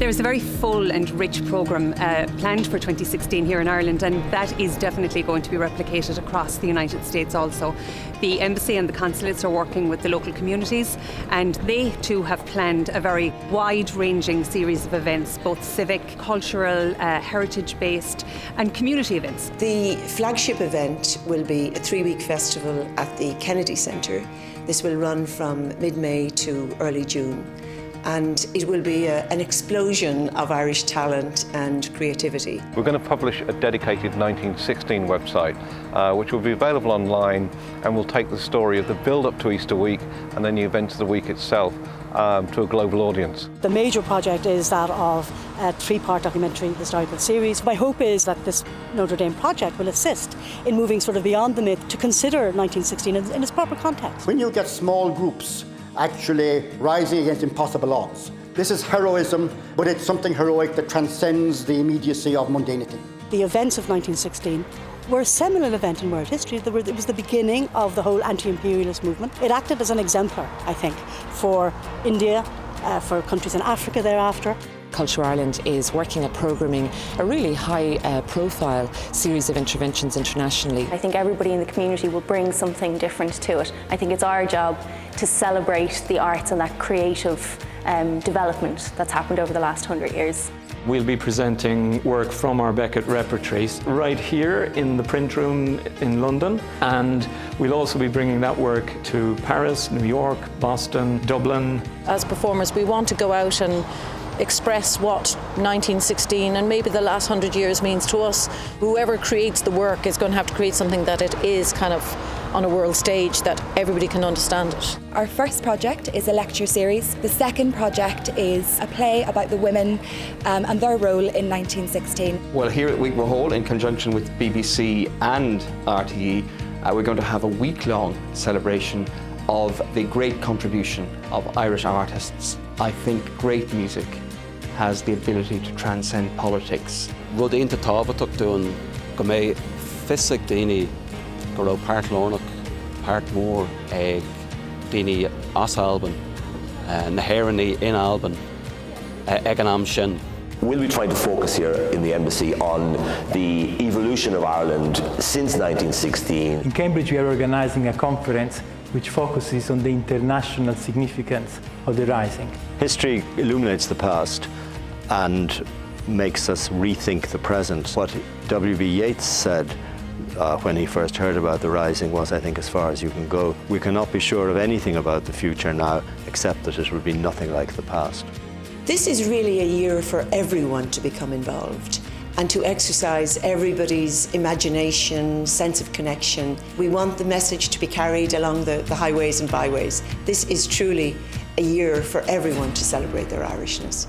There's a very full and rich programme planned for 2016 here in Ireland, and that is definitely going to be replicated across the United States also. The embassy and the consulates are working with the local communities, and they too have planned a very wide-ranging series of events, both civic, cultural, heritage-based and community events. The flagship event will be a 3-week festival at the Kennedy Centre. This will run from mid-May to early June. And it will be an explosion of Irish talent and creativity. We're going to publish a dedicated 1916 website, which will be available online, and will take the story of the build-up to Easter week and then the events of the week itself to a global audience. The major project is that of a 3-part documentary historical series. My hope is that this Notre Dame project will assist in moving sort of beyond the myth to consider 1916 in its proper context. When you get small groups actually rising against impossible odds, this is heroism, but it's something heroic that transcends the immediacy of mundanity. The events of 1916 were a seminal event in world history. It was the beginning of the whole anti-imperialist movement. It acted as an exemplar, I think, for India, for countries in Africa thereafter. Culture Ireland is working at programming a really high-profile series of interventions internationally. I think everybody in the community will bring something different to it. I think it's our job to celebrate the arts and that creative development that's happened over the last 100 years. We'll be presenting work from our Beckett repertories right here in the print room in London, and we'll also be bringing that work to Paris, New York, Boston, Dublin. As performers, we want to go out and express what 1916 and maybe the last 100 years means to us. Whoever creates the work is going to have to create something that it is kind of on a world stage that everybody can understand it. Our first project is a lecture series. The second project is a play about the women and their role in 1916. Well, here at Week Hall, in conjunction with BBC and RTE, we're going to have a week-long celebration of the great contribution of Irish artists. I think great music has the ability to transcend politics. Rud inta tábhachtaí go mé fisig daoine go raibh páirt lornach, páirt mór ag daoine as Alban, na hÉireann in Alban, ag an am sin. We'll be trying to focus here in the embassy on the evolution of Ireland since 1916. In Cambridge we are organising a conference which focuses on the international significance of the Rising. History illuminates the past and makes us rethink the present. What W.B. Yeats said when he first heard about the Rising was, I think, as far as you can go. We cannot be sure of anything about the future now except that it will be nothing like the past. This is really a year for everyone to become involved and to exercise everybody's imagination, sense of connection. We want the message to be carried along the highways and byways. This is truly a year for everyone to celebrate their Irishness.